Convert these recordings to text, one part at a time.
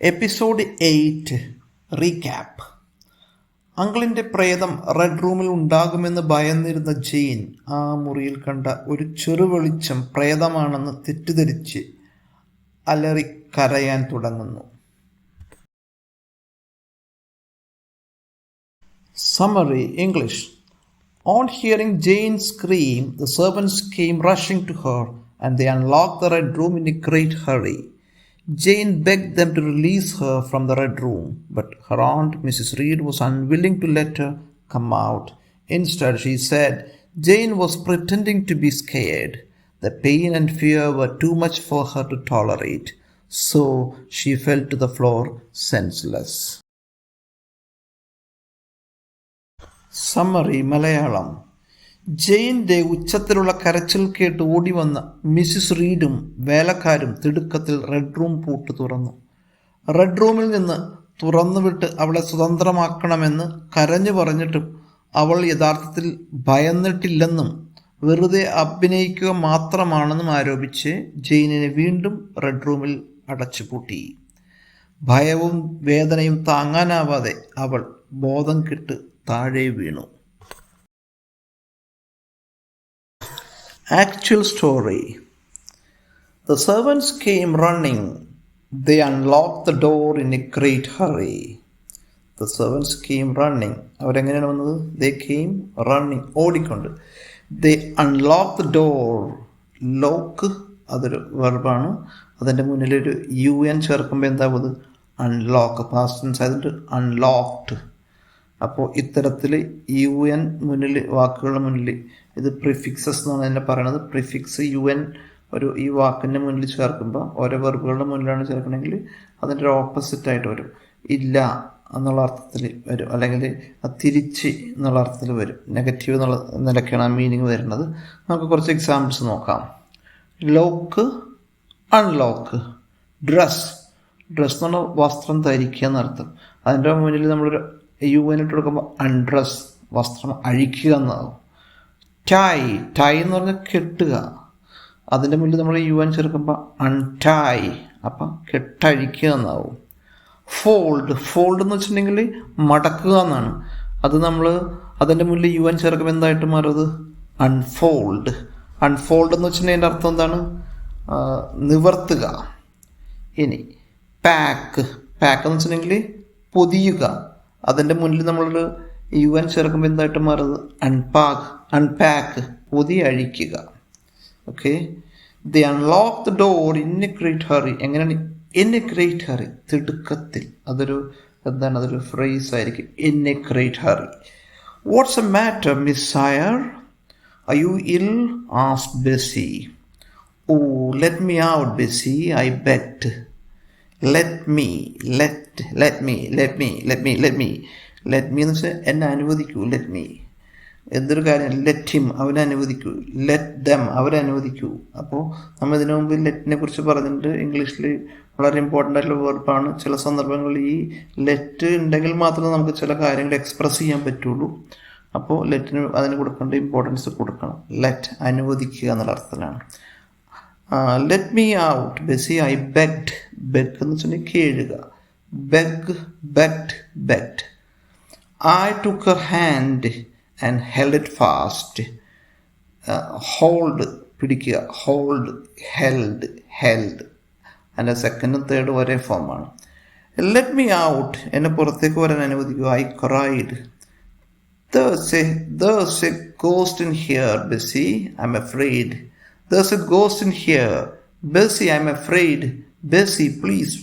Episode-8 recap. അങ്കിളിൻ്റെ പ്രേതം red റൂമിൽ ഉണ്ടാകുമെന്ന് ഭയന്നിരുന്ന ജെയിൻ ആ മുറിയിൽ കണ്ട ഒരു ചെറുവെളിച്ചം പ്രേതമാണെന്ന് തെറ്റിദ്ധരിച്ച് അലറിക്കരയാൻ തുടങ്ങുന്നു. Summary English. On hearing Jane scream, the servants came rushing to her and they unlocked the red room in a great hurry. Jane begged them to release her from the red room, but her aunt, Mrs. Reed, was unwilling to let her come out. Instead, she said Jane was pretending to be scared. The pain and fear were too much for her to tolerate, so she fell to the floor senseless. Summary Malayalam. ജെയിൻ്റെ ഉച്ചത്തിലുള്ള കരച്ചിൽ കേട്ട് ഓടി വന്ന Mrs റീഡും വേലക്കാരും തിടുക്കത്തിൽ red room പൂട്ട് തുറന്നു. Red റൂമിൽ നിന്ന് തുറന്നുവിട്ട് അവളെ സ്വതന്ത്രമാക്കണമെന്ന് കരഞ്ഞു പറഞ്ഞിട്ടും അവൾ യഥാർത്ഥത്തിൽ ഭയന്നിട്ടില്ലെന്നും വെറുതെ അഭിനയിക്കുക മാത്രമാണെന്നും ആരോപിച്ച് ജെയിനിനെ വീണ്ടും റെഡ് റൂമിൽ അടച്ചുപൂട്ടി. ഭയവും വേദനയും താങ്ങാനാവാതെ അവൾ ബോധം കെട്ട് താഴെ വീണു. Actual story. The servants came running. They unlocked the door in a great hurry. The servants came running. അവരെങ്ങനെയാണ് വന്നത്? They came running. ഓടിക്കൊണ്ട്. They unlocked the door. Lock അതൊരു വെർബാണ്. അതിൻ്റെ മുന്നിലൊരു UN ചേർക്കുമ്പോൾ എന്താവുന്നത്? അൺലോക്ക്. പാസ്റ്റ് ടെൻസ് ആയതുകൊണ്ട് അൺലോക്ക്ഡ്. അപ്പോൾ ഇത്തരത്തിൽ UN മുന്നിൽ, വാക്കുകളുടെ മുന്നിൽ, ഇത് പ്രിഫിക്സസ് എന്നാണ് എന്നെ പറയണത്. പ്രിഫിക്സ് UN ഒരു ഈ വാക്കിൻ്റെ മുന്നിൽ ചേർക്കുമ്പോൾ ഓരോ വെർബുകളുടെ മുന്നിലാണ് ചേർക്കണമെങ്കിൽ അതിൻ്റെ ഒരു ഓപ്പോസിറ്റായിട്ട് വരും. ഇല്ല എന്നുള്ള അർത്ഥത്തിൽ വരും, അല്ലെങ്കിൽ തിരിച്ച് എന്നുള്ള അർത്ഥത്തിൽ വരും. നെഗറ്റീവ് എന്നുള്ള നിലയ്ക്കാണ് ആ മീനിങ് വരുന്നത്. നമുക്ക് കുറച്ച് എക്സാമ്പിൾസ് നോക്കാം. Lock, unlock. ഡ്രസ് എന്ന് പറഞ്ഞാൽ വസ്ത്രം ധരിക്കുക എന്നർത്ഥം. അതിൻ്റെ മുന്നിൽ നമ്മളൊരു UN ഇട്ട് കൊടുക്കുമ്പോൾ അൺഡ്രസ്, വസ്ത്രം അഴിക്കുക എന്നാകും. ടൈ എന്ന് പറഞ്ഞാൽ കെട്ടുക. അതിൻ്റെ മുന്നിൽ നമ്മൾ UN ചേർക്കുമ്പോൾ അൺടൈ, അപ്പം കെട്ടഴിക്കുക എന്നാവും. ഫോൾഡ് എന്ന് വെച്ചിട്ടുണ്ടെങ്കിൽ മടക്കുക എന്നാണ്. അത് നമ്മൾ അതിൻ്റെ മുന്നിൽ UN ചേർക്കുമ്പോൾ എന്തായിട്ട് മാറും? അത് അൺഫോൾഡ് എന്ന് വെച്ചിട്ടുണ്ടെങ്കിൽ അതിൻ്റെ അർത്ഥം എന്താണ്? നിവർത്തുക. ഇനി പാക്ക് എന്ന് വെച്ചിട്ടുണ്ടെങ്കിൽ പൊതിയുക. അതിൻ്റെ മുന്നിൽ നമ്മളൊരു UN ചേർക്കുമ്പോൾ എന്തായിട്ട് മാറുന്നത്? അൺപാക്ക്, പൊതി അഴിക്കുക. Okay. The unlock the door in a great hurry. എങ്ങനെയാണ് ഇൻ എ ഗ്രേറ്റ് ഹറി? തിടുക്കത്തിൽ. അതൊരു അതൊരു ഫ്രേസ് ആയിരിക്കും. In a great hurry. What's a matter miss Eyre? Are you ill? Asked Bessie. Oh, let me out Bessie, I begged. Let me എന്ന് വെച്ചാൽ എന്നെ അനുവദിക്കൂ. Let me എന്തൊരു കാര്യം. ലെറ്റ് ഹിം അവനെ അനുവദിക്കൂ. ലെറ്റ് ദം അവരെ അനുവദിക്കൂ. അപ്പോൾ നമ്മൾ ഇതിനു മുമ്പ് ലെറ്റിനെ കുറിച്ച് പറഞ്ഞിട്ട് ഇംഗ്ലീഷിൽ വളരെ ഇമ്പോർട്ടൻ്റ് ആയിട്ടുള്ള വേർഡാണ്. ചില സന്ദർഭങ്ങളിൽ ഈ ലെറ്റ് ഉണ്ടെങ്കിൽ മാത്രമേ നമുക്ക് ചില കാര്യങ്ങൾ എക്സ്പ്രസ് ചെയ്യാൻ പറ്റുള്ളൂ. അപ്പോൾ ലെറ്റിന് അതിന് കൊടുക്കേണ്ട ഇമ്പോർട്ടൻസ് കൊടുക്കണം. ലെറ്റ് അനുവദിക്കുക എന്നുള്ള അർത്ഥത്തിലാണ്. Let me out Bessie, I begged. Beg എന്ന് വെച്ചിട്ടുണ്ടെങ്കിൽ കേഴുക. Begged. I took her hand and held it fast. Hold പിടിക്കുക. Hold, held. അതിൻ്റെ സെക്കൻഡും തേർഡും ഒരേ ഫോമാണ്. ലെറ്റ് മീ ഔട്ട്, എന്നെ പുറത്തേക്ക് വരാൻ അനുവദിക്കുക. I cried. There's a ghost in here, Bessie. I'm afraid. There's a ghost in here. Bessie, I'm afraid. Bessie, please.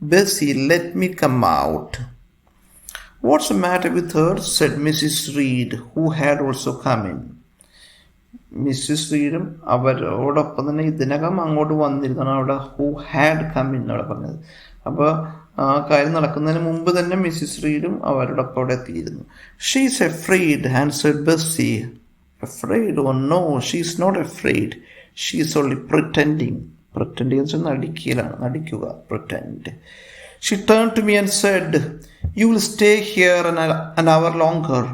Bessie, let me come out. What's the matter with her? Said Mrs. Reed, who had also come in. Mrs റീഡും അവരോടൊപ്പം തന്നെ ഇതിനകം അങ്ങോട്ട് വന്നിരുന്നാണ് അവിടെ who had come in അവിടെ പറഞ്ഞത്. അപ്പോൾ ആ കാര്യം നടക്കുന്നതിന് മുമ്പ് തന്നെ മിസ്സിസ് റീഡും അവരോടൊപ്പം അവിടെ എത്തിയിരുന്നു. She's afraid, answered Bessie. Afraid? Oh no, she's not afraid. She's only pretending. Pretending എന്ന് വെച്ചാൽ നടിക്കുക. Pretend. She turned to me and said, you will stay here an hour longer.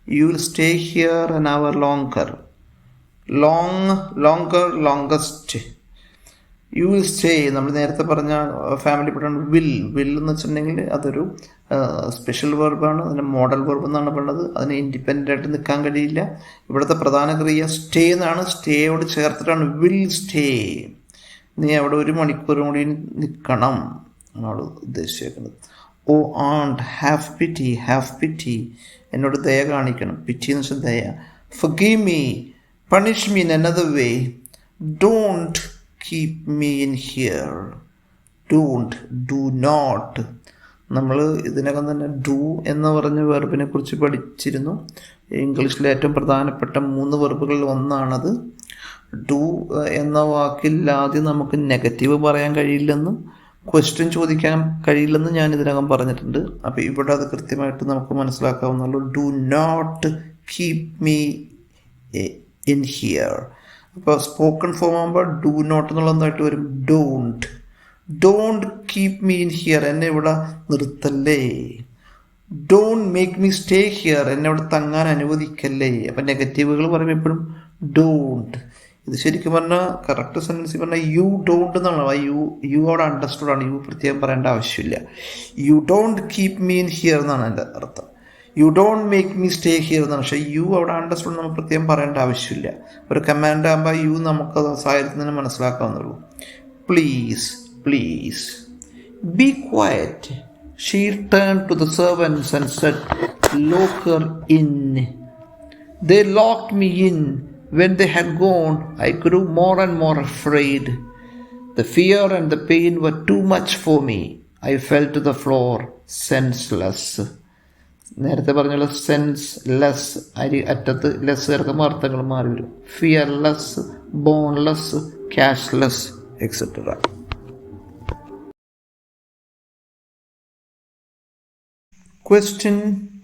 You will stay here an hour longer. Longest. You will stay. നമ്മൾ നേരത്തെ പറഞ്ഞ family പെട്ടാണ് will എന്ന് വെച്ചിട്ടുണ്ടെങ്കിൽ അതൊരു special വെർബാണ്. അതിന് modal verb എന്നാണ് പറയുന്നത്. അതിന് ഇൻഡിപെൻഡൻ്റ് ആയിട്ട് നിൽക്കാൻ കഴിയില്ല. ഇവിടുത്തെ പ്രധാന ക്രിയ സ്റ്റേ എന്നാണ്. സ്റ്റേയോട് ചേർത്തിട്ടാണ് വിൽ സ്റ്റേ. നീ അവിടെ 1 മണിക്കൂർ കൂടി നിൽക്കണം എന്നാണ് ഉദ്ദേശിച്ചേക്കുന്നത്. ഓ ആണ്ട് ഹാവ് പിറ്റി, എന്നോട് ദയ കാണിക്കണം. പിറ്റി എന്ന് വെച്ചാൽ ദയ. Forgive me, punish me in another way. Don't keep me in here. Don't, do not. നമ്മൾ ഇതിനകം തന്നെ ഡു എന്ന് പറഞ്ഞ വെർബിനെ കുറിച്ച് പഠിച്ചിരുന്നു. ഇംഗ്ലീഷിലെ ഏറ്റവും പ്രധാനപ്പെട്ട 3 വെർബുകളിൽ ഒന്നാണത്. ഡു എന്ന വാക്കിൽ ആദ്യം നമുക്ക് നെഗറ്റീവ് പറയാൻ കഴിയില്ലെന്നും ക്വസ്റ്റ്യൻ ചോദിക്കാൻ കഴിയില്ലെന്ന് ഞാൻ ഇതിനകം പറഞ്ഞിട്ടുണ്ട്. അപ്പോൾ ഇവിടെ അത് കൃത്യമായിട്ട് നമുക്ക് മനസ്സിലാക്കാവുന്നുള്ളൂ. Do not keep me in here. അപ്പോൾ സ്പോക്കൺ ഫോം ആകുമ്പോൾ ഡു നോട്ട് എന്നുള്ളതായിട്ട് വരും. Don't keep me in here, എന്നെ ഇവിടെ നിർത്തല്ലേ. Don't make me stay here, എന്നെ ഇവിടെ തങ്ങാൻ അനുവദിക്കല്ലേ. അപ്പം നെഗറ്റീവുകൾ പറയുമ്പോൾ എപ്പോഴും ഡോണ്ട്. ഇത് ശരിക്കും പറഞ്ഞാൽ കറക്റ്റ് സെൻറ്റൻസ് പറഞ്ഞാൽ യു ഡോണ്ട് എന്നാണ്. യു അവിടെ അണ്ടർസ്റ്റുഡ് ആണ്. യു പ്രത്യേകം പറയേണ്ട ആവശ്യമില്ല. You don't keep me in here എന്നാണ് എൻ്റെ അർത്ഥം. You don't make me stay here എന്നാണ്. പക്ഷേ യു അവിടെ അണ്ടർസ്റ്റുഡ് നമുക്ക് പ്രത്യേകം പറയേണ്ട ആവശ്യമില്ല. ഒരു കമാൻഡ് ആകുമ്പോൾ യു നമുക്ക് സാഹചര്യത്തിൽ തന്നെ മനസ്സിലാക്കാവുന്നുള്ളൂ. Please be quiet. She turned to the servants and said, lock her in. They locked me in. When they had gone, I grew more and more afraid. The fear and the pain were too much for me. I fell to the floor, senseless. നേരത്തെ പറഞ്ഞുള്ള senseless, അറ്റത്ത് less ചേർക്കുമ്പോൾ അർത്ഥങ്ങൾ മാറി വരും. Fearless, boneless, cashless etcetera. Question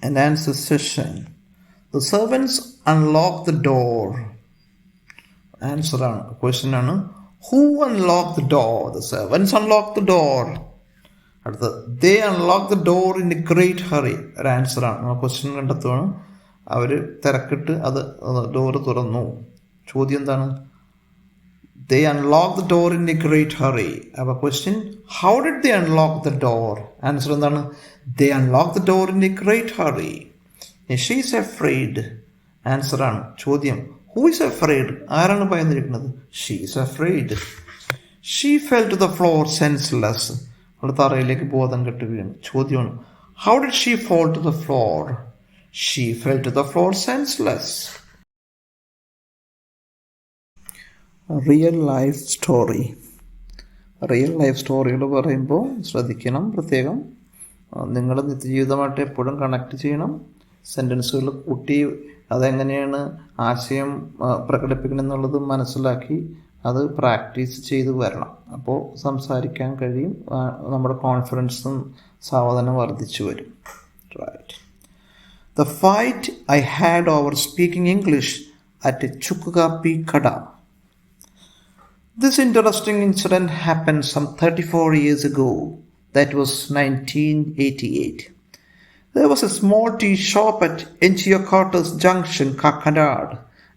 and answer session. The servants unlocked the door. Answer ആണ്. Question ആണ്. Who unlocked the door? The servants unlocked the door. അടുത്ത they unlocked the door in a great hurry. ഒരു answer ആണ്. നമ്മൾ question കണ്ടെത്തുകയാണ്. അവർ തിരക്കിട്ട് അത് door തുറന്നു. ചോദ്യം എന്താണ്? They unlocked the door in a great hurry. Our question, how did they unlock the door? Answer എന്താണ്? They unlocked the door in a great hurry. She is afraid. Answer ആണ്. ചോദ്യം, who is afraid? ആരാണ് ഭയന്നിരിക്കുന്നത്? She is afraid. She fell to the floor senseless. അവൾ തറയിലേക്ക് ബോധം കെട്ട് വീണു. ചോദ്യമാണ്, how did she fall to the floor? She fell to the floor senseless. Real life സ്റ്റോറികൾ പറയുമ്പോൾ ശ്രദ്ധിക്കണം പ്രത്യേകം. നിങ്ങൾ നിത്യജീവിതമായിട്ട് എപ്പോഴും കണക്ട് ചെയ്യണം. സെൻറ്റൻസുകൾ കൂട്ടി അതെങ്ങനെയാണ് ആശയം പ്രകടിപ്പിക്കണം എന്നുള്ളത് മനസ്സിലാക്കി അത് പ്രാക്ടീസ് ചെയ്ത് വരണം. അപ്പോൾ സംസാരിക്കാൻ കഴിയും. നമ്മുടെ കോൺഫിഡൻസും സാവധാനം വർദ്ധിച്ചു വരും. Right. The fight I had over speaking English at a Chukkapi Kada. This interesting incident happened some 34 years ago. That was 1988. There was a small tea shop at Enchiakarta's Junction, Kakanad,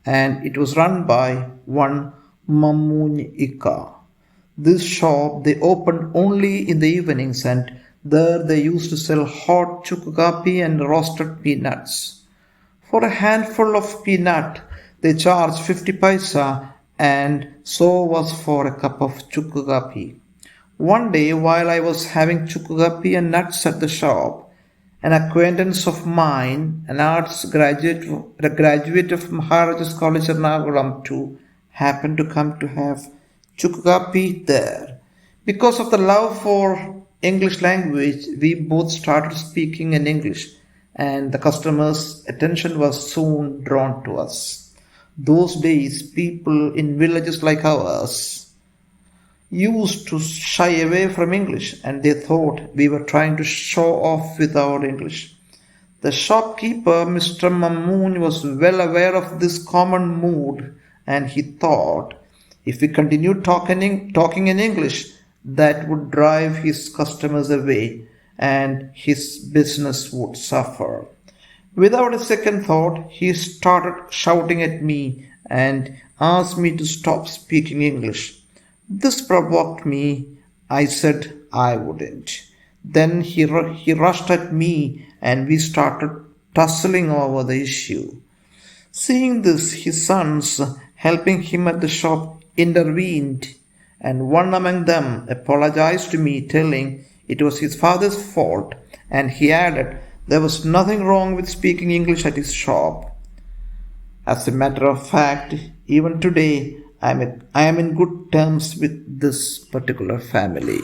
and it was run by one Mammun Ika. This shop they opened only in the evenings, and there they used to sell hot chukkapi and roasted peanuts. For a handful of peanut, they charged 50 paisa, and so was for a cup of chukkapi. One day, while I was having chukkapi and nuts at the shop, an acquaintance of mine, an arts graduate of Maharaja's College Ernakulam too, happened to come to have chukkapi there. Because of the love for English language, we both started speaking in English, and the customer's attention was soon drawn to us. Those days, people in villages like ours used to shy away from English, and they thought we were trying to show off with our English. The shopkeeper, Mr. Mammoon, was well aware of this common mood, and he thought if we continued talking in English, that would drive his customers away and his business would suffer. Without a second thought, he started shouting at me and asked me to stop speaking English. This provoked me. I said I wouldn't. Then he rushed at me and we started tussling over the issue. Seeing this, his sons, helping him at the shop, intervened, and one among them apologized to me, telling it was his father's fault, and he added there was nothing wrong with speaking English at his shop. As a matter of fact, even today, I am in good terms with this particular family.